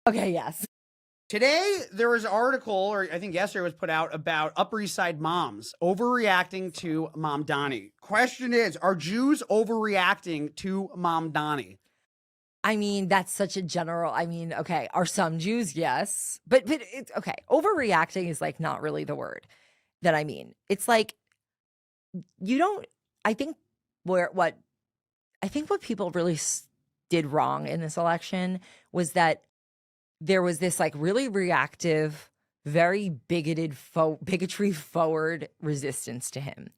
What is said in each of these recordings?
Okay, yes. Today, there was an article, or I think yesterday was put out, about Upper East Side moms overreacting to Mamdani. Question is, are Jews overreacting to Mamdani? I mean, that's such a general. I mean, okay, are some Jews? Yes. But it's okay. Overreacting is like not really the word that I mean. It's like you don't I think what I think what people really did wrong in this election was that there was this like really reactive, very bigotry forward resistance to him.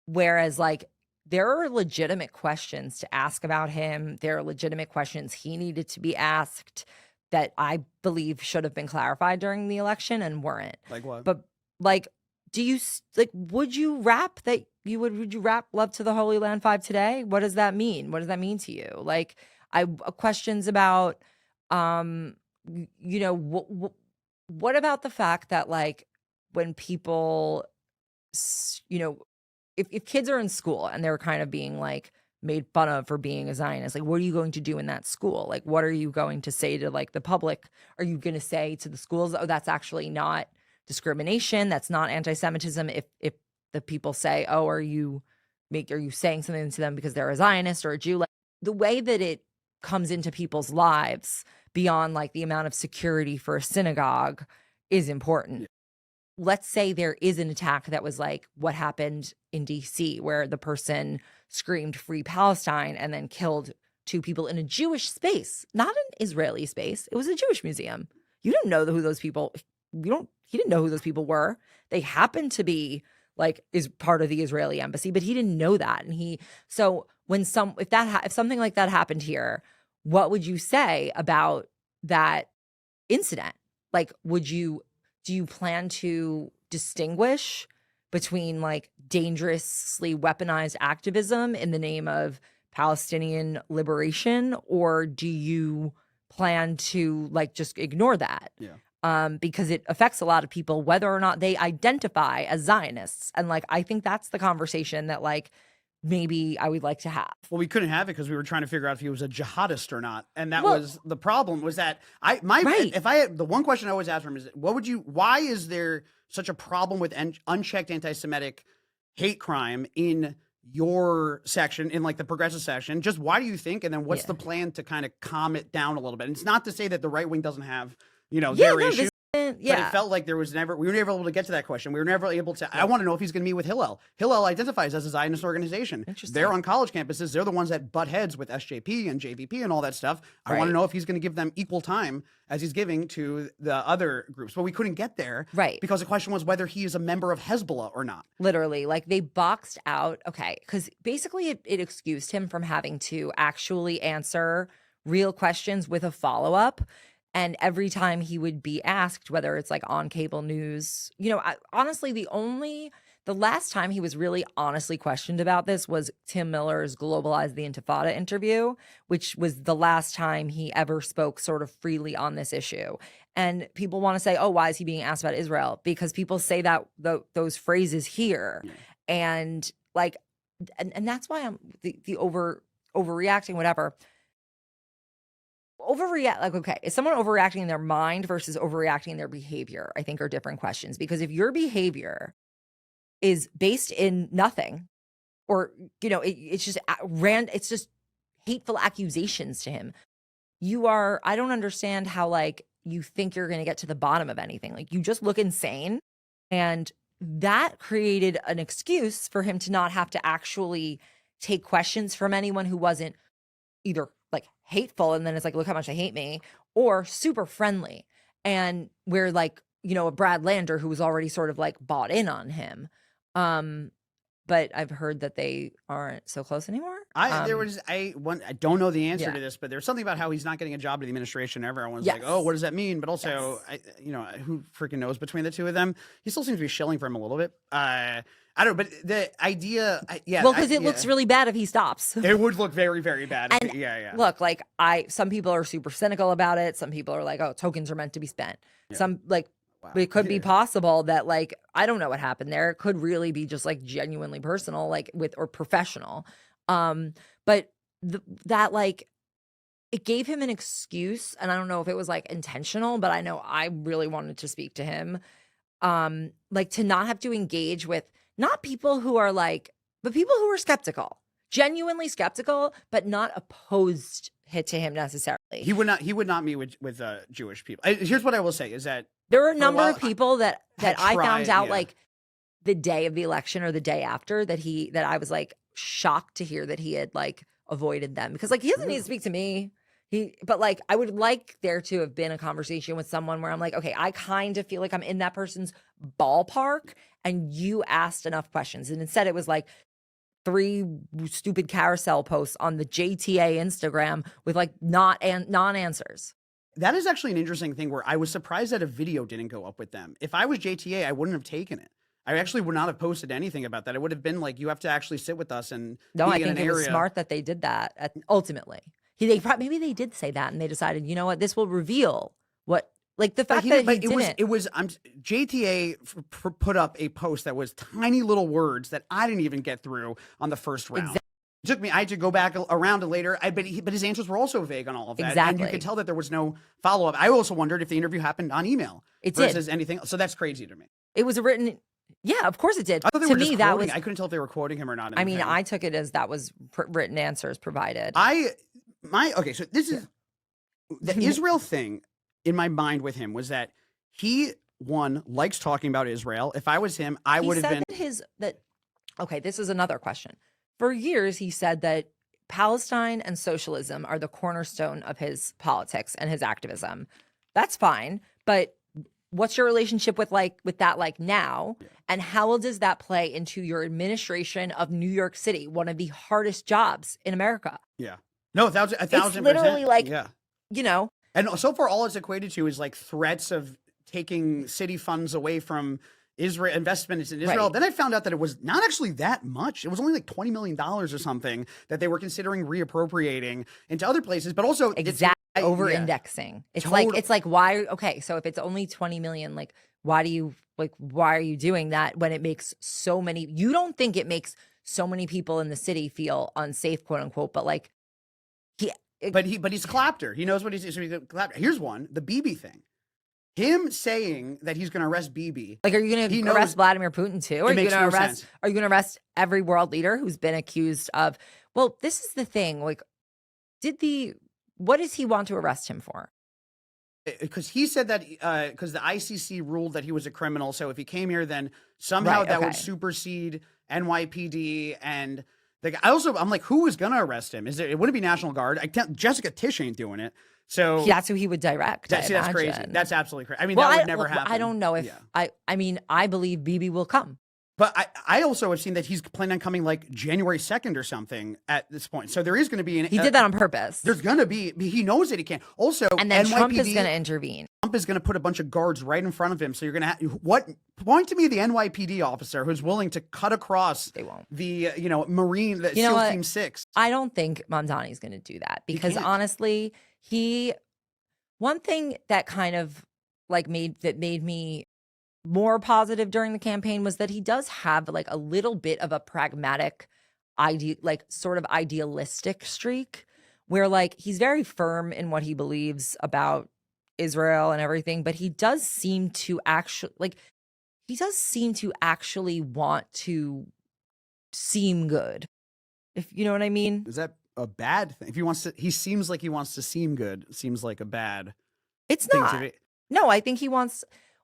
Whereas like there are legitimate questions to ask about him. There are legitimate questions he needed to be asked that I believe should have been clarified during the election and weren't. Like what? But like, do you like? Would you rap that you would you rap "Love to the Holy Land" 5 today? What does that mean? What does that mean to you? Like, I questions about, you know, what about the fact that like when people, you know, if kids are in school and they're kind of being like made fun of for being a Zionist, like what are you going to do in that school? Like what are you going to say to like the public? Are you going to say to the schools, oh, that's actually not discrimination, that's not anti-Semitism? If the people say, oh, are you saying something to them because they're a Zionist or a Jew? Like the way that it comes into people's lives beyond like the amount of security for a synagogue is important. Let's say there is an attack that was like what happened in DC, where the person screamed "Free Palestine" and then killed 2 people in a Jewish space, not an Israeli space. It was a Jewish museum. You didn't know who those people, he didn't know who those people were. They happened to be like is part of the Israeli embassy, but he didn't know that. And so when if something like that happened here, what would you say about that incident? Like, do you plan to distinguish between like dangerously weaponized activism in the name of Palestinian liberation, or do you plan to like just ignore that? Yeah. Because it affects a lot of people, whether or not they identify as Zionists. And like, I think that's the conversation that like maybe I would like to have. Well, we couldn't have it because we were trying to figure out if he was a jihadist or not, and that Well, was the problem. Was that right. if I had the one question I always ask him is, why is there such a problem with unchecked anti-Semitic hate crime in your section, in like the progressive section? Just why do you think? And then what's the plan to kind of calm it down a little bit? And it's not to say that the right wing doesn't have, their issues. But it felt like we were never able to get to that question. We were never able to. I want to know if he's going to meet with Hillel. Hillel identifies as a Zionist organization. They're on college campuses. They're the ones that butt heads with SJP and JVP and all that stuff. I want to know if he's going to give them equal time as he's giving to the other groups. But we couldn't get there. Right. Because the question was whether he is a member of Hezbollah or not. Literally, like they boxed out. Okay. Because basically it excused him from having to actually answer real questions with a follow-up. And every time he would be asked, whether it's like on cable news, honestly, the last time he was really honestly questioned about this was Tim Miller's Globalize the Intifada interview, which was the last time he ever spoke sort of freely on this issue. And people want to say, oh, why is he being asked about Israel? Because people say that those phrases here. Yeah. And like, and that's why I'm the overreacting, whatever. Like, okay, is someone overreacting in their mind versus overreacting in their behavior? I think are different questions, because if your behavior is based in nothing, or it's just hateful accusations to him, I don't understand how like you think you're going to get to the bottom of anything. Like you just look insane, and that created an excuse for him to not have to actually take questions from anyone who wasn't either like hateful and then it's like, look how much they hate me, or super friendly. And where like, a Brad Lander who was already sort of like bought in on him. But I've heard that they aren't so close anymore. I don't know the answer to this, but there's something about how he's not getting a job in the administration. Everyone's like, oh, what does that mean? But also, who freaking knows between the two of them? He still seems to be shilling for him a little bit. I don't know, but the idea, Well, because it looks really bad if he stops. It would look very, very bad. And look, like some people are super cynical about it. Some people are like, oh, tokens are meant to be spent. Yeah. Some like, wow. It could be possible that like, I don't know what happened there. It could really be just like genuinely personal, like or professional. But that like, it gave him an excuse, and I don't know if it was like intentional, but I know I really wanted to speak to him. Like to not have to engage with not people who are like, but people who are skeptical, genuinely skeptical, but not opposed to him necessarily. He would not meet with Jewish people. Here's what I will say is that there were a number of people that I found out yeah. like the day of the election or the day after that I was like shocked to hear that he had like avoided them, because like he doesn't need to speak to me. But like I would like there to have been a conversation with someone where I'm like, okay, I kind of feel like I'm in that person's ballpark and you asked enough questions. And instead it was like 3 stupid carousel posts on the JTA Instagram with like non-answers. That is actually an interesting thing where I was surprised that a video didn't go up with them. If I was JTA, I wouldn't have taken it. I actually would not have posted anything about that. It would have been like, you have to actually sit with us and no, be I in think an it was area. smart that they did that ultimately. Maybe they did say that and they decided, you know what, this will reveal what, like the fact that he didn't. It was JTA put up a post that was tiny little words that I didn't even get through on the first round. Exactly. It took me, I had to go back around it later. But his answers were also vague on all of that. Exactly. And you could tell that there was no follow-up. I also wondered if the interview happened on email versus anything. So that's crazy to me. It was written. Yeah, of course it did. I thought they to were me, just that quoting. was. I couldn't tell if they were quoting him or not. I mean, I took it as that was written answers provided. Okay, so this is the Israel thing in my mind with him was that he likes talking about Israel. If I was him, I would have been okay, this is another question. For years, he said that Palestine and socialism are the cornerstone of his politics and his activism. That's fine, but what's your relationship with that now? Yeah. And how does that play into your administration of New York City, one of the hardest jobs in America? Yeah. No, 1,000%. It's literally like, you know. And so far, all it's equated to is like threats of taking city funds away from Israel, investments in Israel. Right. Then I found out that it was not actually that much. It was only like $20 million or something that they were considering reappropriating into other places, but also exactly over-indexing. Yeah. It's like why? Okay, so if it's only 20 million, like why are you doing that when it makes so many? You don't think it makes so many people in the city feel unsafe, quote unquote, but like he's clapter. He knows what he's clapter. Here's one: the Bibi thing. Him saying that he's going to arrest Bibi. Like, are you going to arrest Vladimir Putin too? Are you going to arrest every world leader who's been accused of? Well, this is the thing. Like, what does he want to arrest him for? Because he said that because the ICC ruled that he was a criminal. So if he came here, then somehow that would supersede NYPD. And I'm like, who is going to arrest him? It wouldn't be National Guard. Jessica Tisch ain't doing it. So that's who he would direct. That's crazy. That's absolutely crazy. I mean, that would never happen. I don't know if I mean, I believe Bibi will come. But I also have seen that he's planning on coming like January 2nd or something at this point. So there is going to be he did that on purpose. There's going to be, he knows that he can't. Also, and then NYPD, Trump is going to intervene. Trump is going to put a bunch of guards right in front of him. So you're going to point to me the NYPD officer who's willing to cut across the Marine SEAL Team 6. I don't think Mamdani is going to do that because honestly, one thing that kind of like made me more positive during the campaign was that he does have like a little bit of a pragmatic sort of idealistic streak where like he's very firm in what he believes about Israel and everything, but he does seem to actually want to seem good. If you know what I mean? Is that a bad thing? He seems like he wants to seem good. Seems like a bad. It's not. No, I think he wants.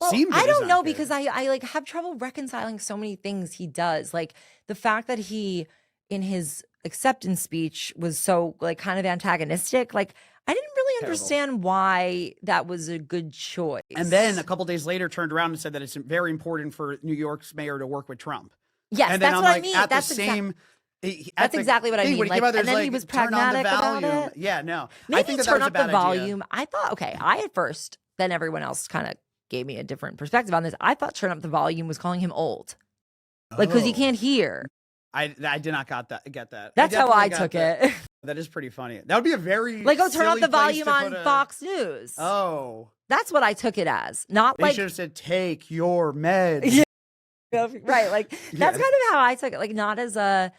Well, I don't know because I like have trouble reconciling so many things he does. Like the fact that he in his acceptance speech was so like kind of antagonistic. Like I didn't really understand why that was a good choice. And then a couple days later turned around and said that it's very important for New York's mayor to work with Trump. Yes, and that's what I mean. That's exactly what I mean. Like, and then he was pragmatic about it. Yeah, no. Maybe I think turn up the volume. I thought, okay, I at first, then everyone else kind of gave me a different perspective on this. I thought turn up the volume was calling him old. Like, because he can't hear. I did not get that. That's how I took it. That is pretty funny. That would be a very like, go turn up the volume on Fox News. Oh. That's what I took it as. Not they like. They should have said, take your meds. Yeah. Right. Like, that's kind of how I took it. Like, not as a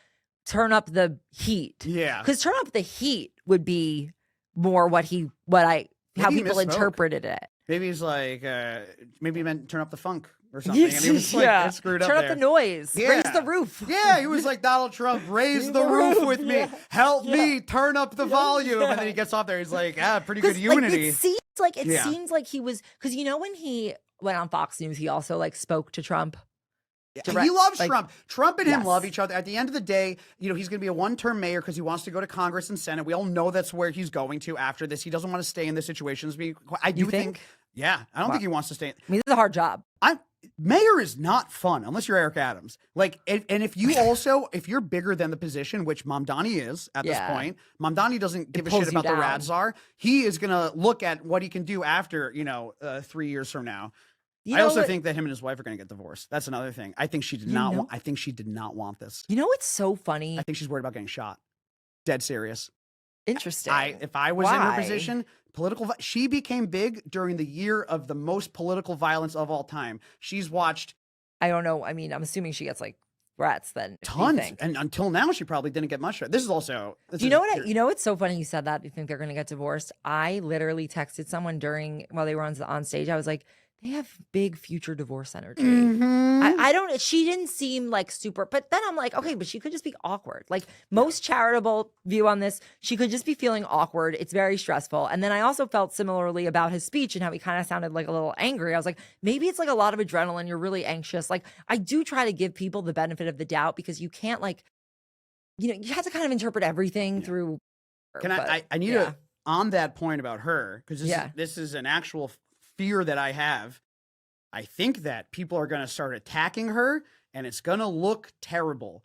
turn up the heat. Yeah. Because turn up the heat would be more how Maybe he people misspoke. interpreted it. Maybe he's like, maybe he meant turn up the funk or something. And he was like, screwed Turn up up there. the noise. Raise the roof. Yeah, he was like, Donald Trump, raise the roof with me. Help me turn up the volume. And then he gets off there. He's like, pretty good unity. Like, it seems like he was, because when he went on Fox News, he also like spoke to Trump. He loves Trump. Trump and him love each other. At the end of the day, he's going to be a one-term mayor because he wants to go to Congress and Senate. We all know that's where he's going to after this. He doesn't want to stay in this situation. I do think I don't think he wants to stay. I mean, this is a hard job. Mayor is not fun unless you're Eric Adams. Like, and if you also, if you're bigger than the position, which Mamdani is at this point, Mamdani doesn't give a shit about the rad czar. He is going to look at what he can do after, 3 years from now. I also think that him and his wife are going to get divorced. That's another thing. I think she did not. I think she did not want this. It's so funny. I think she's worried about getting shot. Dead serious. Interesting. If I was in her position, she became big during the year of the most political violence of all time. She's watched. I don't know. I mean, I'm assuming she gets like threats then. Tons. And until now, she probably didn't get much. This is also. You know it's so funny you said that. You think they're going to get divorced? I literally texted someone while they were on stage. I was like, they have big future divorce energy. She didn't seem like super, but then I'm like, okay, but she could just be awkward. Like most charitable view on this, she could just be feeling awkward. It's very stressful. And then I also felt similarly about his speech and how he kind of sounded like a little angry. I was like, maybe it's like a lot of adrenaline. You're really anxious. Like I do try to give people the benefit of the doubt because you can't you have to kind of interpret everything through. I need to, on that point about her, because this is an actual fear that I have. I think that people are going to start attacking her and it's going to look terrible.